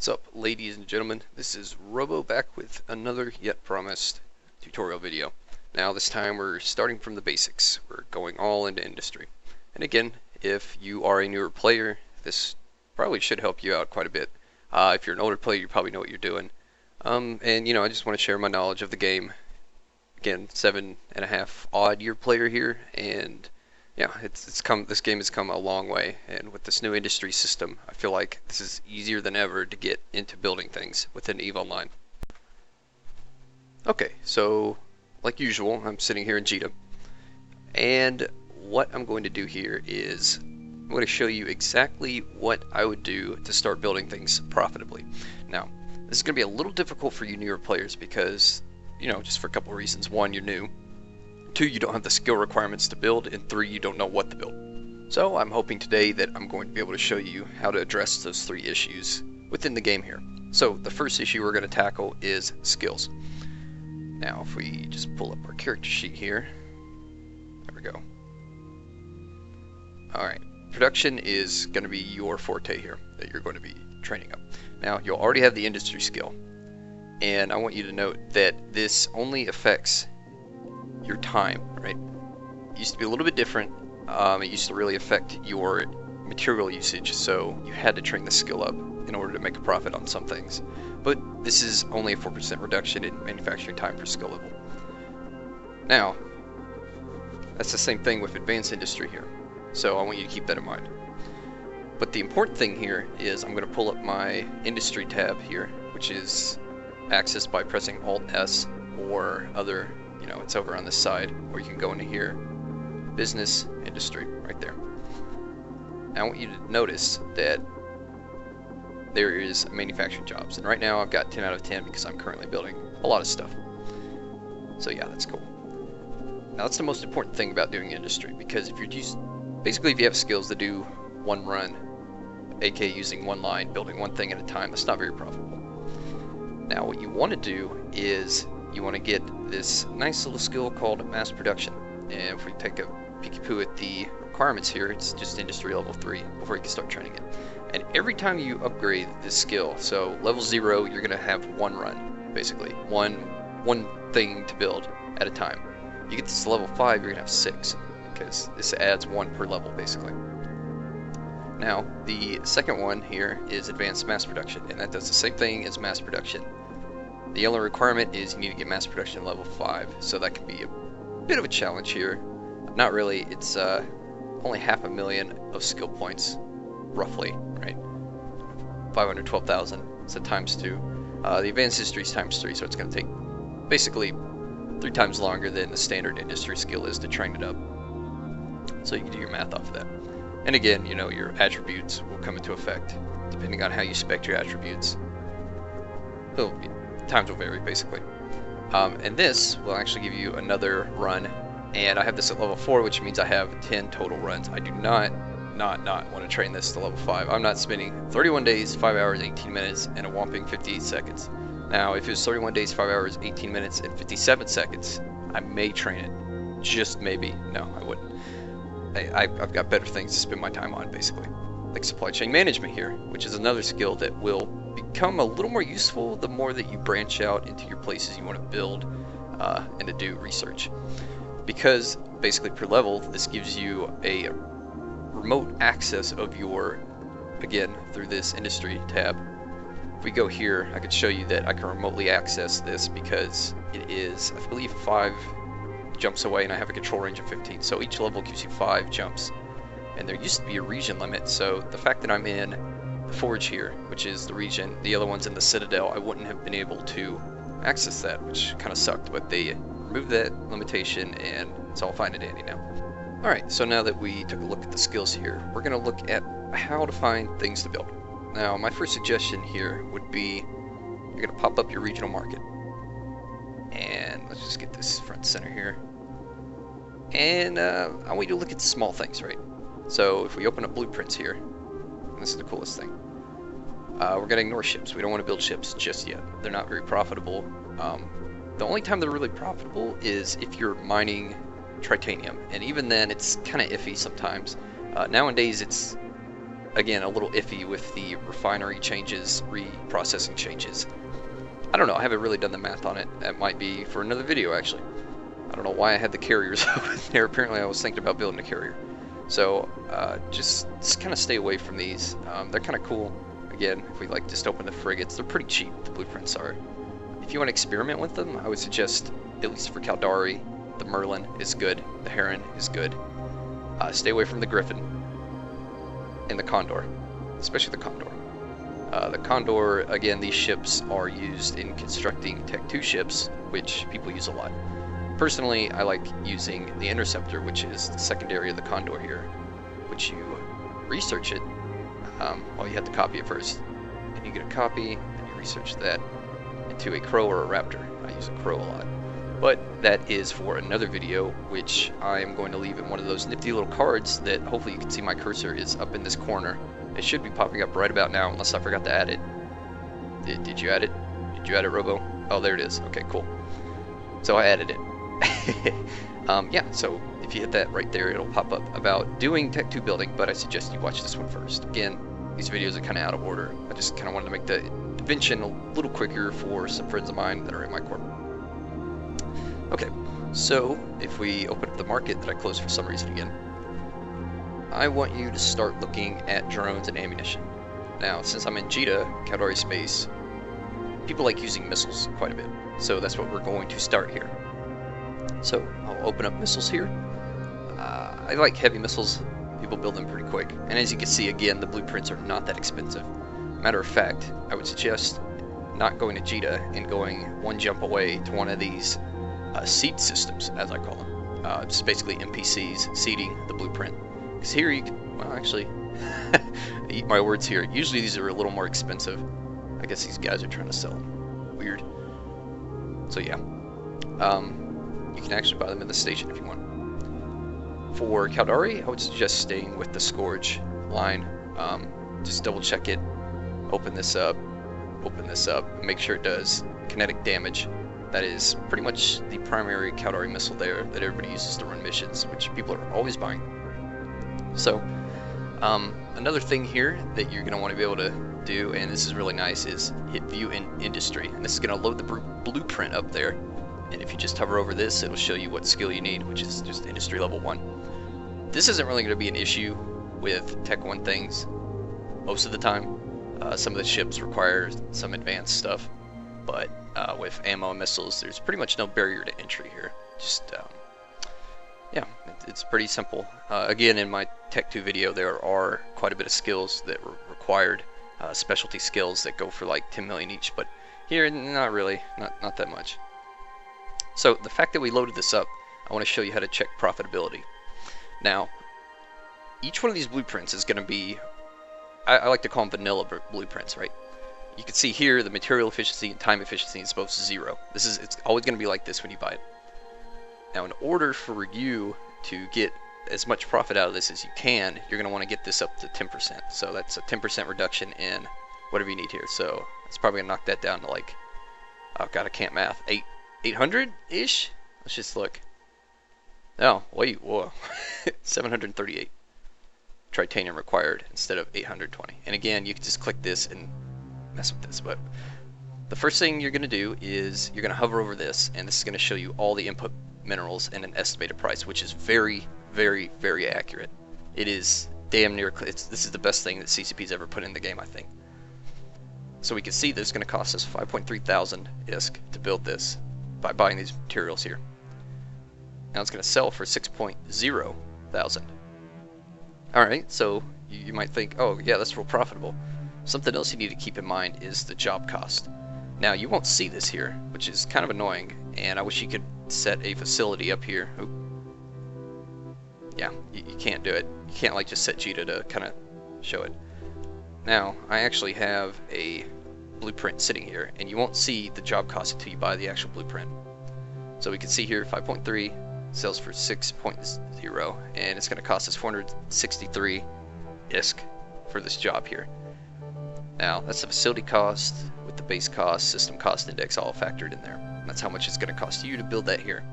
What's up, ladies and gentlemen? This is Robo back with another yet promised tutorial video. Now this time we're starting from the basics. We're going all into industry. And again, if you are a newer player, this probably should help you out quite a bit. If you're an older player, you probably know what you're doing. And I just want to share my knowledge of the game. Again, 7.5 odd year player here, and yeah, this game has come a long way, and with this new industry system, I feel like this is easier than ever to get into building things within EVE Online. Okay, so like usual, I'm sitting here in Jita, and what I'm going to do here is I'm going to show you exactly what I would do to start building things profitably. Now, this is going to be a little difficult for you newer players because, just for a couple of reasons. One, you're new. 2, you don't have the skill requirements to build, and 3, you don't know what to build. So I'm hoping today that I'm going to be able to show you how to address those 3 issues within the game here. So the first issue we're going to tackle is skills. Now if we just pull up our character sheet here, there we go. Alright, production is going to be your forte here that you're going to be training up. Now you'll already have the industry skill, and I want you to note that this only affects your time, right? It used to be a little bit different. It used to really affect your material usage, so you had to train the skill up in order to make a profit on some things. But this is only a 4% reduction in manufacturing time per skill level. Now, that's the same thing with advanced industry here, so I want you to keep that in mind. But the important thing here is I'm going to pull up my industry tab here, which is accessed by pressing Alt-S or other. It's over on this side, or you can go into here, business, industry, right there. Now I want you to notice that there is manufacturing jobs, and right now I've got 10 out of 10 because I'm currently building a lot of stuff. So yeah, that's cool. Now that's the most important thing about doing industry, because if you have skills to do one run, aka using one line, building one thing at a time, that's not very profitable. Now what you want to do is you want to get this nice little skill called mass production. And if we take a peeky poo at the requirements here, it's just industry level 3 before you can start training it. And every time you upgrade this skill, so level 0, you're going to have one run, basically. One thing to build at a time. You get this to level 5, you're going to have 6, because this adds 1 per level, basically. Now, the second one here is advanced mass production, and that does the same thing as mass production. The only requirement is you need to get mass production level 5, so that can be a bit of a challenge here. Not really, it's only 500,000 of skill points, roughly, right? 512,000, so times 2. The advanced history is times 3, so it's going to take basically 3 times longer than the standard industry skill is to train it up. So you can do your math off of that. And again, your attributes will come into effect, depending on how you spec your attributes. Times will vary, basically. And this will actually give you another run, and I have this at level 4, which means I have 10 total runs. I do not want to train this to level 5. I'm not spending 31 days, 5 hours, 18 minutes, and a whopping 58 seconds. Now, if it was 31 days, 5 hours, 18 minutes, and 57 seconds, I may train it. Just maybe. No, I wouldn't. I've got better things to spend my time on, basically. Like supply chain management here, which is another skill that will become a little more useful the more that you branch out into your places you want to build and to do research. Because basically per level, this gives you a remote access of your, again, through this industry tab. If we go here, I could show you that I can remotely access this because it is, I believe, 5 jumps away, and I have a control range of 15. So each level gives you 5 jumps. And there used to be a region limit, so the fact that I'm in the Forge here, which is the region, the other one's in the Citadel, I wouldn't have been able to access that, which kind of sucked, but they removed that limitation, and it's all fine and dandy now. Alright, so now that we took a look at the skills here, we're going to look at how to find things to build. Now, my first suggestion here would be you're going to pop up your regional market. And let's just get this front center here. And I want you to look at the small things, right? So if we open up blueprints here, and this is the coolest thing, we're going to ignore ships. We don't want to build ships just yet. They're not very profitable. The only time they're really profitable is if you're mining titanium, and even then it's kind of iffy sometimes. Nowadays it's again, a little iffy with the refinery changes, reprocessing changes. I don't know, I haven't really done the math on it. That might be for another video, actually. I don't know why I had the carriers over there. Apparently I was thinking about building a carrier. So just kind of stay away from these. They're kind of cool. Again, if we like just open the frigates, they're pretty cheap, the blueprints are. If you want to experiment with them, I would suggest, at least for Caldari, the Merlin is good, the Heron is good. Stay away from the Griffin and the Condor, especially the Condor. The Condor, again, these ships are used in constructing Tech 2 ships, which people use a lot. Personally, I like using the Interceptor, which is the secondary of the Condor here, which you research it. Well, you have to copy it first, and you get a copy, and you research that into a Crow or a Raptor. I use a Crow a lot. But that is for another video, which I am going to leave in one of those nifty little cards that hopefully you can see my cursor is up in this corner. It should be popping up right about now, unless I forgot to add it. Did you add it? Did you add it, Robo? Oh, there it is. Okay, cool. So I added it. Yeah, so if you hit that right there, it'll pop up about doing Tech 2 building, but I suggest you watch this one first. Again, these videos are kind of out of order. I just kind of wanted to make the invention a little quicker for some friends of mine that are in my corner. Okay, so if we open up the market that I closed for some reason again, I want you to start looking at drones and ammunition. Now, since I'm in Jita, Caldari Space, people like using missiles quite a bit, so that's what we're going to start here. So I'll open up missiles here. I like heavy missiles. People build them pretty quick, and as you can see, again, the blueprints are not that expensive. Matter of fact, I would suggest not going to Jita and going one jump away to one of these seed systems, as I call them. Just basically NPCs seeding the blueprint. Because here you can, well, actually, eat my words here. Usually these are a little more expensive. I guess these guys are trying to sell them. Weird. So yeah, you can actually buy them in the station if you want. For Caldari, I would suggest staying with the Scourge line. Just double check it. Open this up. Make sure it does kinetic damage. That is pretty much the primary Caldari missile there that everybody uses to run missions, which people are always buying. So, another thing here that you're going to want to be able to do, and this is really nice, is hit View in Industry. And this is going to load the blueprint up there. And if you just hover over this, it'll show you what skill you need, which is just Industry Level 1. This isn't really going to be an issue with Tech 1 things most of the time. Some of the ships require some advanced stuff. But with ammo and missiles, there's pretty much no barrier to entry here. Just, yeah, it's pretty simple. Again, in my Tech 2 video, there are quite a bit of skills that were required, specialty skills that go for like 10 million each, but here, not really, not that much. So the fact that we loaded this up, I want to show you how to check profitability. Now, each one of these blueprints is going to be, I like to call them vanilla blueprints, right? You can see here the material efficiency and time efficiency is both 0. It's always going to be like this when you buy it. Now, in order for you to get as much profit out of this as you can, you're going to want to get this up to 10%. So that's a 10% reduction in whatever you need here. So it's probably going to knock that down to like, oh god, I can't math, 800-ish? Let's just look. Oh, wait, whoa. 738 titanium required instead of 820. And again, you can just click this and mess with this. But the first thing you're going to do is you're going to hover over this, and this is going to show you all the input minerals and an estimated price, which is very, very, very accurate. It is damn near, this is the best thing that CCP's ever put in the game, I think. So we can see that it's going to cost us 5.3 thousand ISK to build this by buying these materials here. Now it's going to sell for 6.0 thousand. Alright, so you might think, oh yeah, that's real profitable. Something else you need to keep in mind is the job cost. Now you won't see this here, which is kind of annoying, and I wish you could set a facility up here. Oop. Yeah, you can't do it. You can't like just set Jita to kind of show it. Now, I actually have a blueprint sitting here, and you won't see the job cost until you buy the actual blueprint. So we can see here 5.3 sells for 6.0, and it's going to cost us 463 ISK for this job here. Now, that's the facility cost with the base cost, system cost index all factored in there. That's how much it's going to cost you to build that here.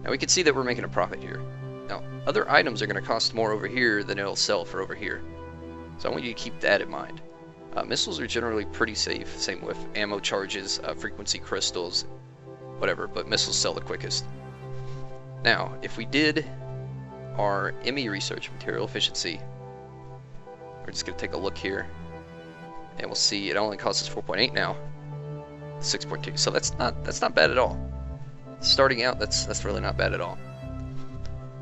Now we can see that we're making a profit here. Now, other items are going to cost more over here than it'll sell for over here. So I want you to keep that in mind. Missiles are generally pretty safe, same with ammo charges, frequency crystals, whatever, but missiles sell the quickest. Now, if we did our ME research, material efficiency, we're just going to take a look here, and we'll see it only costs us 4.8 now, 6.2. So that's not bad at all. Starting out, that's really not bad at all.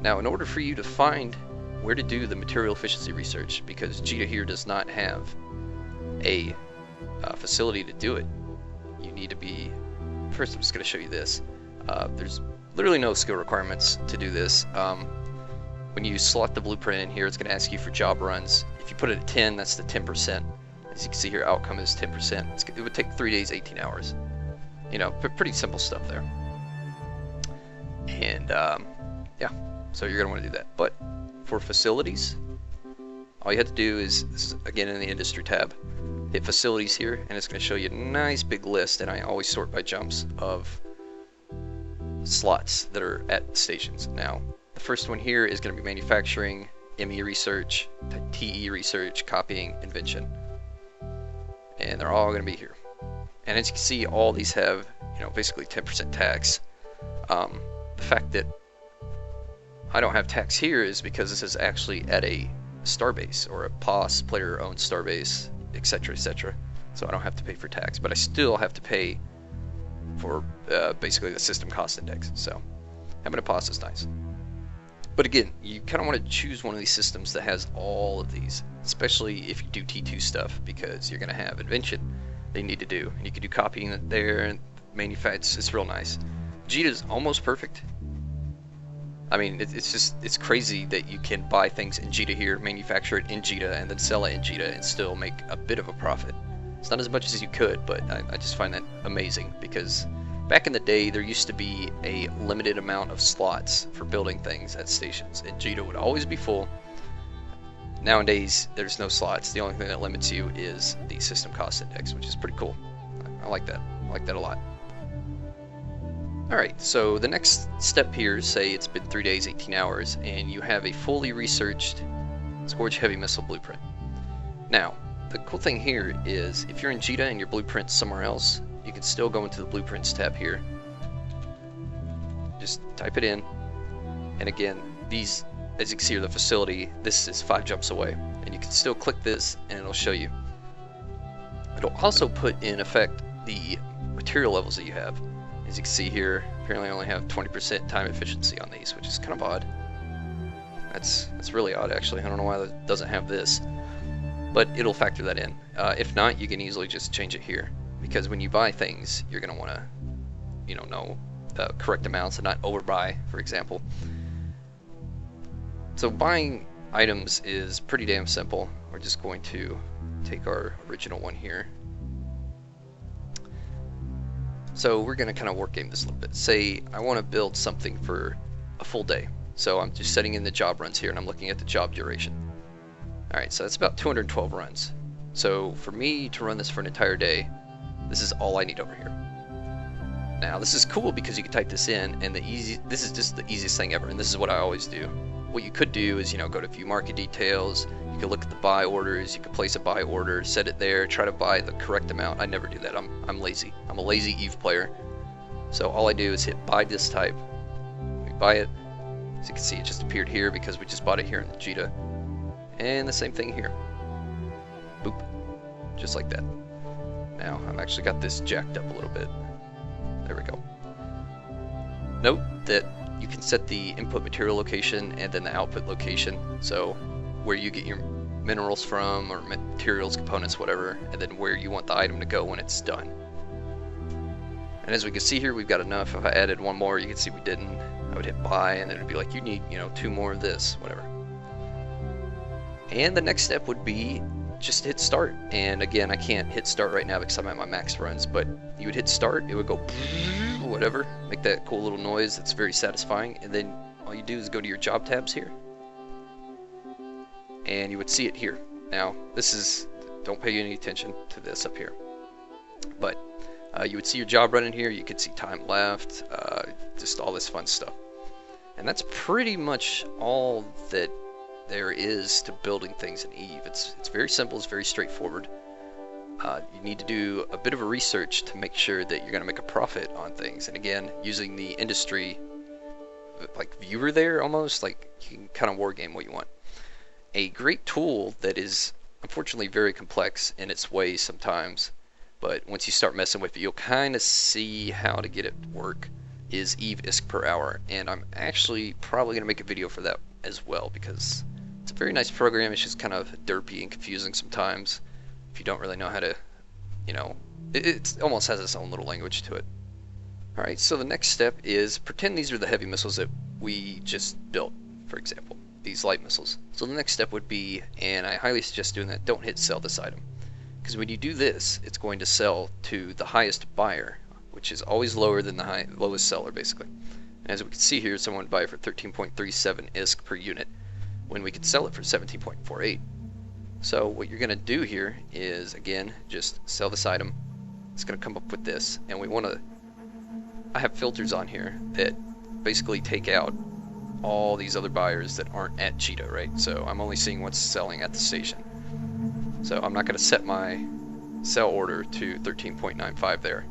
Now, in order for you to find where to do the material efficiency research, because JITA here does not have a facility to do it, you need to be. First, I'm just going to show you this. There's literally no skill requirements to do this. When you slot the blueprint in here, it's going to ask you for job runs. If you put it at 10, that's the 10%. As you can see here, outcome is 10%. It would take 3 days, 18 hours. You know, pretty simple stuff there. And yeah, so you're going to want to do that. But for facilities, all you have to do is, this is again in the industry tab, hit facilities here, and it's going to show you a nice big list, and I always sort by jumps of slots that are at stations. Now, the first one here is going to be manufacturing, ME research, TE research, copying, invention. And they're all going to be here. And as you can see, all these have, you know, basically 10% tax. The fact that I don't have tax here is because this is actually at a starbase or a POS, player-owned starbase, etc., etc. So I don't have to pay for tax, but I still have to pay for basically the system cost index. So having a POS is nice. But again, you kind of want to choose one of these systems that has all of these, especially if you do T2 stuff, because you're going to have invention they need to do, and you can do copying there and manufacture. It's real nice. JITA is almost perfect. I mean, it's crazy that you can buy things in JITA here, manufacture it in JITA, and then sell it in JITA and still make a bit of a profit. It's not as much as you could, but I just find that amazing, because back in the day there used to be a limited amount of slots for building things at stations, and JITA would always be full. Nowadays there's no slots. The only thing that limits you is the system cost index, which is pretty cool. I like that. I like that a lot. Alright, so the next step here, say it's been 3 days, 18 hours, and you have a fully researched Scourge Heavy Missile blueprint. Now, the cool thing here is if you're in JITA and your blueprint's somewhere else, you can still go into the Blueprints tab here. Just type it in, and again, these, as you can see, are the facility. This is 5 jumps away, and you can still click this and it'll show you. It'll also put in effect the material levels that you have. As you can see here, apparently I only have 20% time efficiency on these, which is kind of odd. That's really odd, actually. I don't know why it doesn't have this, but it'll factor that in. If not, you can easily just change it here, because when you buy things, you're going to want to, you know the correct amounts and not overbuy, for example. So buying items is pretty damn simple. We're just going to take our original one here. So we're going to kind of work game this a little bit. Say I want to build something for a full day. So I'm just setting in the job runs here, and I'm looking at the job duration. Alright, so that's about 212 runs. So for me to run this for an entire day, this is all I need over here. Now this is cool because you can type this in, and this is just the easiest thing ever, and this is what I always do. What you could do is, go to view market details, you can look at the buy orders, you can place a buy order, set it there, try to buy the correct amount. I never do that. I'm lazy. I'm a lazy Eve player. So all I do is hit buy this type. We buy it. As you can see, it just appeared here because we just bought it here in the JITA. And the same thing here. Boop. Just like that. Now, I've actually got this jacked up a little bit. There we go. Note that you can set the input material location and then the output location. So where you get your minerals from, or materials, components, whatever, and then where you want the item to go when it's done. And as we can see here, we've got enough. If I added one more, you can see we didn't. I would hit buy, and then it'd be like, you need, 2 more of this, whatever. And the next step would be just hit start. And again, I can't hit start right now because I'm at my max runs, but you would hit start, it would go whatever, make that cool little noise that's very satisfying, and then all you do is go to your job tabs here, and you would see it here. Now, this is, don't pay any attention to this up here, but you would see your job running here, you could see time left, just all this fun stuff. And that's pretty much all that there is to building things in Eve. It's very simple, it's very straightforward. You need to do a bit of a research to make sure that you're going to make a profit on things. And again, using the industry like viewer there, almost like you can kind of war game what you want. A great tool that is unfortunately very complex in its way sometimes, but once you start messing with it, you'll kind of see how to get it to work, is Eve ISK per hour. And I'm actually probably going to make a video for that as well, because it's a very nice program. It's just kind of derpy and confusing sometimes if you don't really know how to, you know, it almost has its own little language to it. Alright, so the next step is pretend these are the heavy missiles that we just built, for example, these light missiles. So the next step would be, and I highly suggest doing that, don't hit sell this item. Because when you do this, it's going to sell to the highest buyer, which is always lower than the lowest seller, basically. And as we can see here, someone would buy it for 13.37 ISK per unit, when we could sell it for 17.48. So what you're going to do here is, again, just sell this item. It's going to come up with this, and we want to, I have filters on here that basically take out all these other buyers that aren't at Cheetah, right? So I'm only seeing what's selling at the station. So I'm not going to set my sell order to 13.95 there.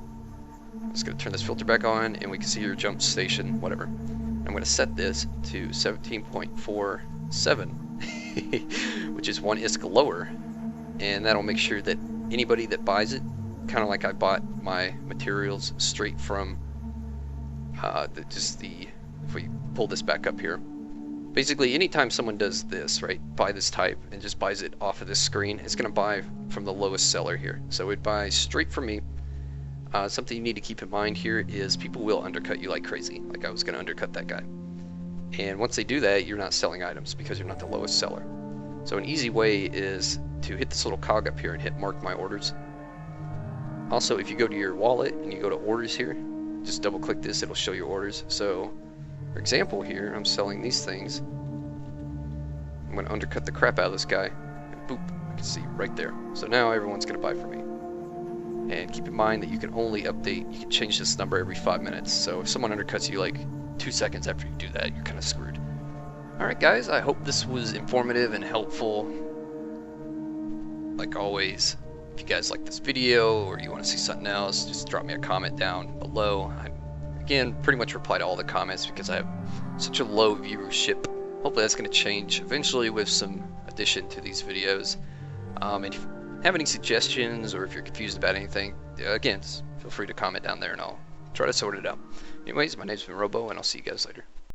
I'm just going to turn this filter back on, and we can see your jump station, whatever. I'm going to set this to 17.47, which is 1 ISK lower, and that'll make sure that anybody that buys it, kind of like I bought my materials straight from if we pull this back up here, basically anytime someone does this, right, buy this type and just buys it off of this screen, it's going to buy from the lowest seller here. So it buys straight from me. Something you need to keep in mind here is people will undercut you like crazy, like I was going to undercut that guy. And once they do that, you're not selling items because you're not the lowest seller. So an easy way is to hit this little cog up here and hit mark my orders. Also, if you go to your wallet and you go to orders here, just double click this, it'll show your orders. So for example here, I'm selling these things. I'm going to undercut the crap out of this guy, and boop, I can see right there. So now everyone's going to buy from me. And keep in mind that you can only update, you can change this number every 5 minutes. So if someone undercuts you like 2 seconds after you do that, you're kind of screwed. Alright guys, I hope this was informative and helpful. Like always, if you guys like this video or you want to see something else, just drop me a comment down below. I, again, pretty much reply to all the comments because I have such a low viewership. Hopefully that's going to change eventually with some addition to these videos. And if you have any suggestions or if you're confused about anything, again, feel free to comment down there and I'll try to sort it out. Anyways, my name's been Robo, and I'll see you guys later.